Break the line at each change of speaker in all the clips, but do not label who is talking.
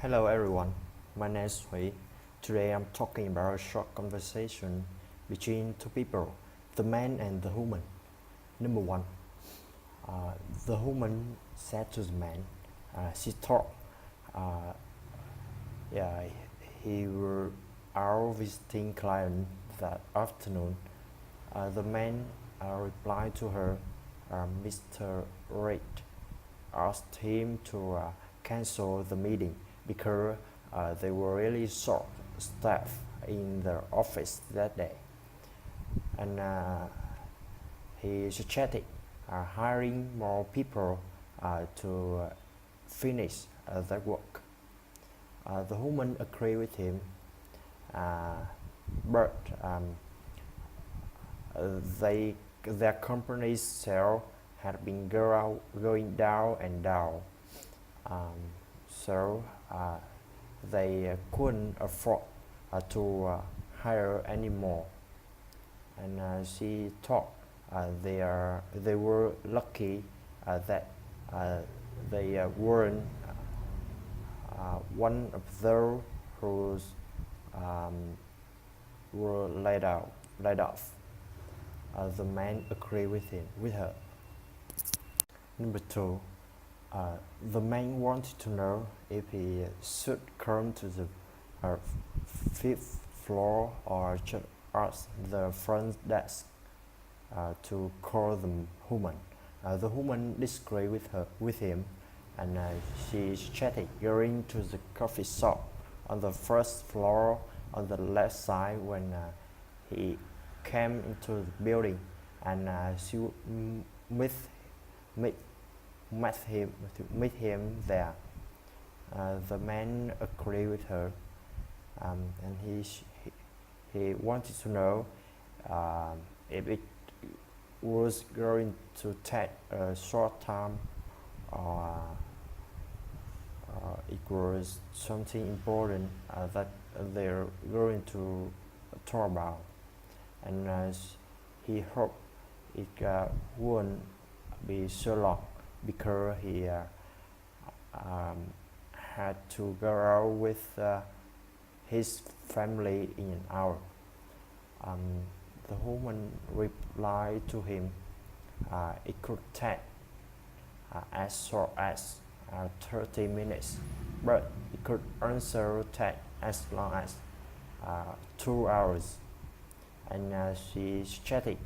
Hello everyone, my name is Huy. Today I'm talking about a short conversation between two people, the man and the woman. Number one, the woman said to the man, she thought, uh, yeah, he were out visiting client that afternoon. The man replied to her, Mr. Reid asked him to cancel the meeting because they were really short staff in the office that day, and he suggested hiring more people to finish that work. The woman agreed with him, but they their company's sale had been going down and down, so they couldn't afford to hire anymore. And she thought they were lucky that they weren't one of those who were laid off. The man agreed with her. Number two, the man wanted to know if he should come to the fifth floor or just ask the front desk to call the woman. The woman disagreed with him, and she suggested going to the coffee shop on the first floor on the left side when he came into the building, and she would meet him there. The man agreed with her, and he wanted to know if it was going to take a short time or it was something important that they're going to talk about, and he hoped it wouldn't be so long because he had to go out with his family in an hour. The woman replied to him, it could take as short as 30 minutes, but it could also take as long as 2 hours, and she suggested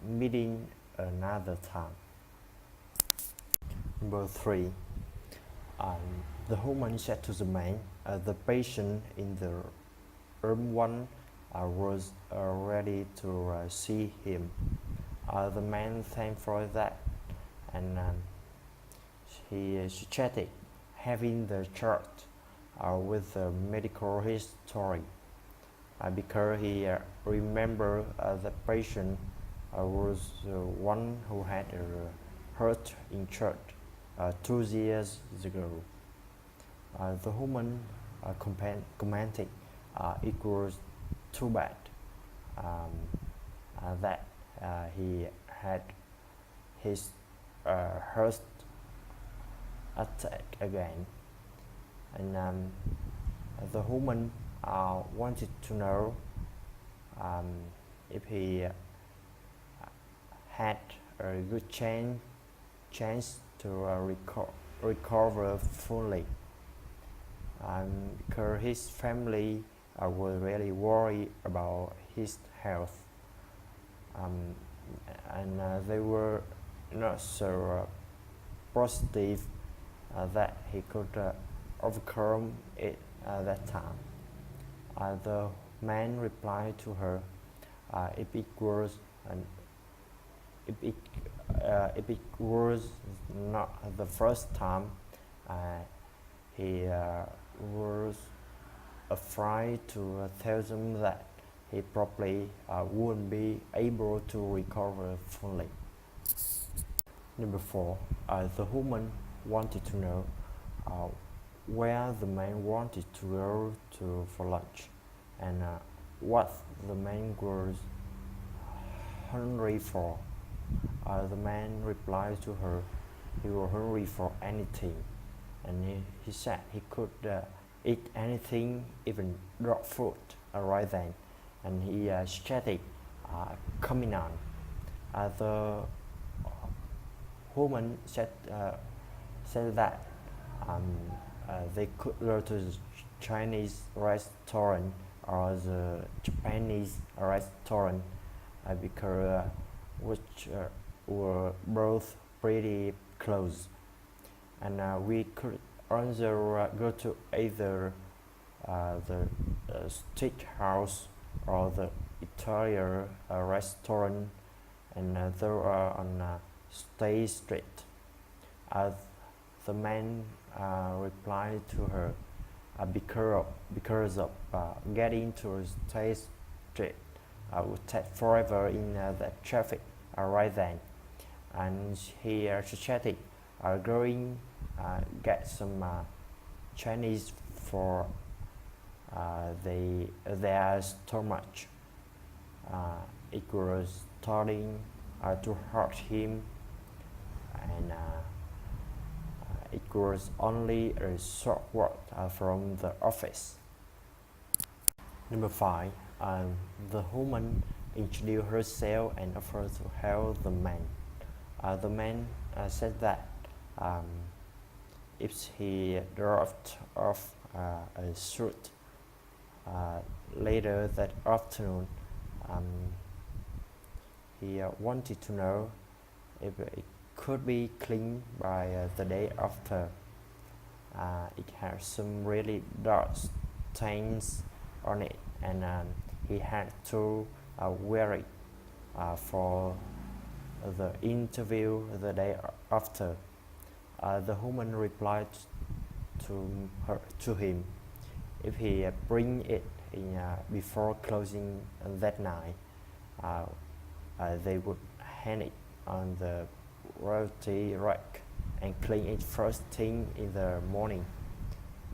meeting another time. Number three, the woman said to the man, the patient in the room one was ready to see him. The man thanked for that, and he suggested having the chart with the medical history because he remembered the patient was one who had hurt in church 2 years ago. The woman commented it was too bad that he had his heart attack again, and the woman wanted to know if he had a good chance to recover fully, because his family was really worried about his health, and they were not so positive that he could overcome it at that time. The man replied to her, if it was not the first time, he was afraid to tell them that he probably wouldn't be able to recover fully. Number four, the woman wanted to know where the man wanted to go to for lunch, and what the man was hungry for. The man replied to her, he was hungry for anything, and he said he could eat anything, even raw fruit, right then, and he started coming on. The woman said that they could go to the Chinese restaurant or the Japanese restaurant because which were both pretty close, and we could also go to either the steakhouse or the Italian restaurant, and they are on State Street. The man replied to her, because of getting to State Street would take forever in the traffic right then, and he suggested going get some Chinese for their stomach. It was starting to hurt him, and it was only a short walk from the office. Number 5. The woman introduced herself and offered to help the man. The man said that if he dropped off a suit later that afternoon, he wanted to know if it could be cleaned by the day after. It had some really dark stains on it, and he had to wear it for the interview the day after. The woman replied to him if he bring it in before closing that night, they would hang it on the royalty rack and clean it first thing in the morning.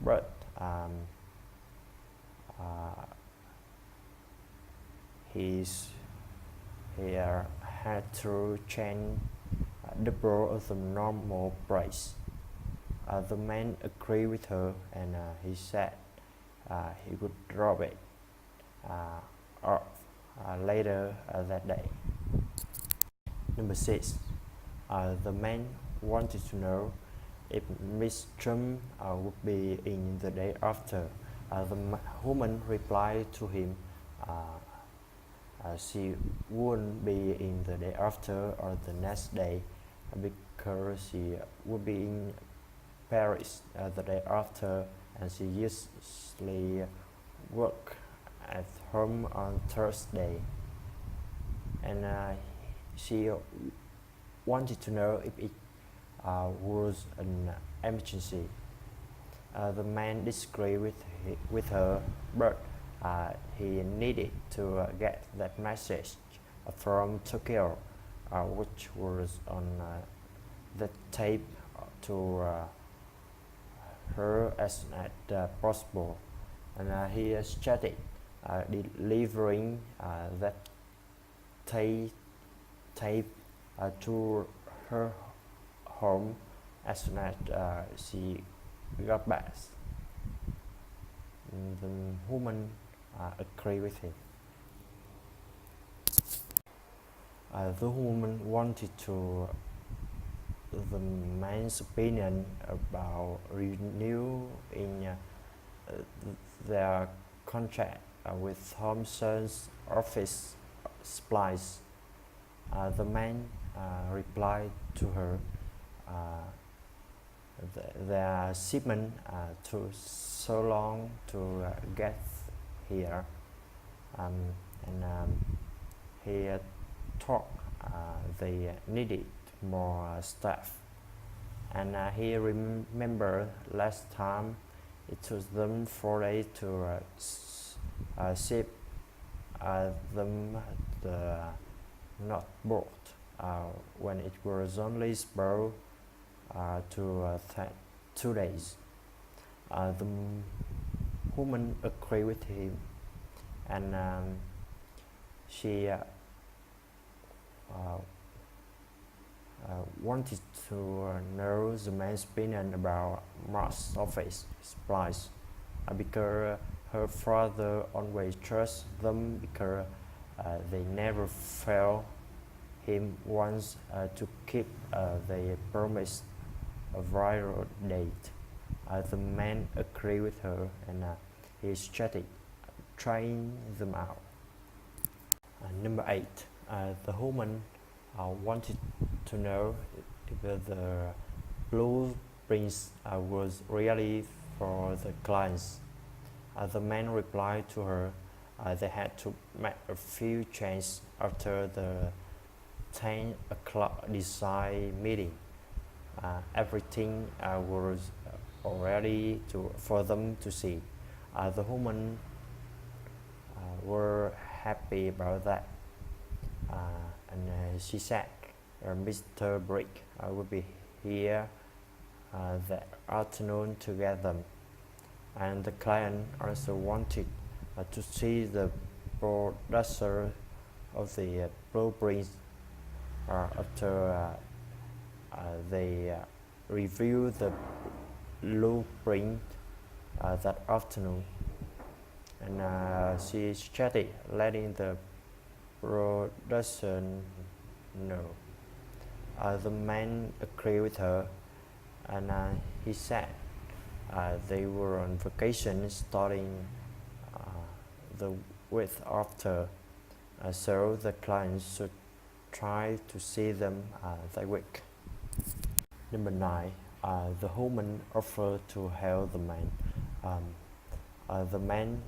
But he had to change double of the normal price. The man agreed with her, and he said he would drop it off later that day. Number 6. The man wanted to know if Miss Trump would be in the day after. The woman replied to him she wouldn't be in the day after or the next day because she would be in Paris the day after, and she usually work at home on Thursday, and she wanted to know if it was an emergency. The man disagreed with her, but he needed to get that message from Tokyo, which was on the tape to her as soon as possible, and he started delivering that tape to her home as soon as she got back. The woman agreed with him. The woman wanted to the man's opinion about renewing their contract with Thomson's office supplies. The man replied to her their shipment took so long to get here, and he thought they needed more staff, and he remembered last time it took them 4 days to ship them the notebook when it was only supposed to 2 days. The woman agreed with him, and she wanted to know the man's opinion about Mars office supplies because her father always trusts them because they never fail him once to keep their promise a viral date. The man agreed with her and he started trying them out. Number 8. The woman wanted to know if the blueprints was really for the clients. The man replied to her they had to make a few changes after the 10 o'clock design meeting. Everything was already for them to see. The women were happy about that. And she said Mr. Brick will be here that afternoon to get them. And the client also wanted to see the producer of the blueprints after they reviewed the blueprint that afternoon. And she started letting the producer know. The man agreed with her, and he said they were on vacation starting the week after, so the clients should try to see them that week. Number 9. The woman offered to help the man. The man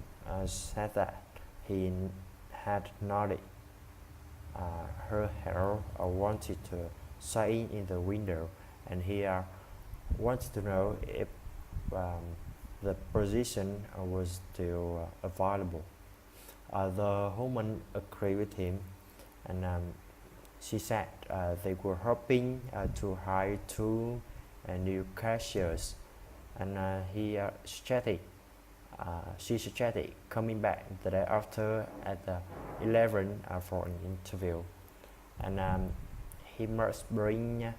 said that he had nodded her hair wanted to shine in the window, and he wanted to know if the position was still available. The woman agreed with him, and she said they were hoping to hire 2 new cashiers, and she suggested coming back the day after at 11 for an interview, and he must bring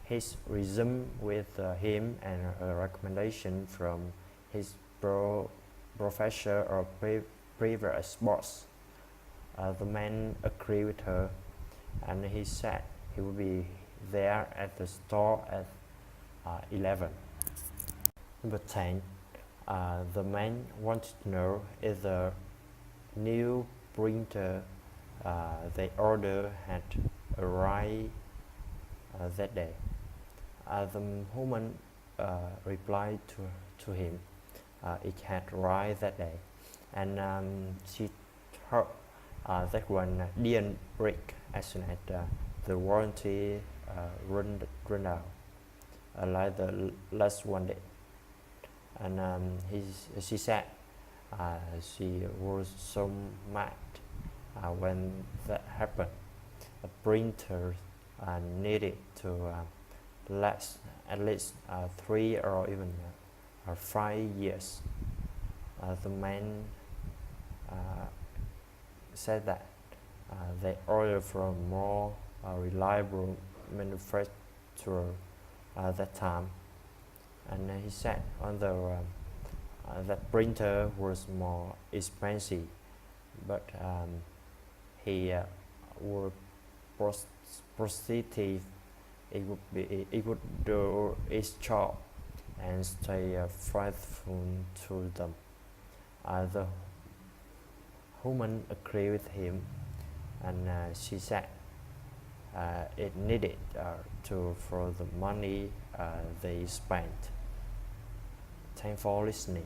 his resume with him and a recommendation from his professor or previous boss. The man agreed with her, and he said he would be there at the store at 11. Number 10. The man wanted to know if the new printer they ordered had arrived that day. The woman replied to him it had arrived that day, and she heard that one didn't break as soon as the warranty run out, like the last one did. And she said she was so mad when that happened. A printer needed to last at least 3 or even 5 years. The man said that they ordered from more reliable manufacturer at that time, and he said although that printer was more expensive, but he was positive it would do its job and stay faithful to them. The woman agreed with him, and she said it needed for the money they spent. Thanks for listening.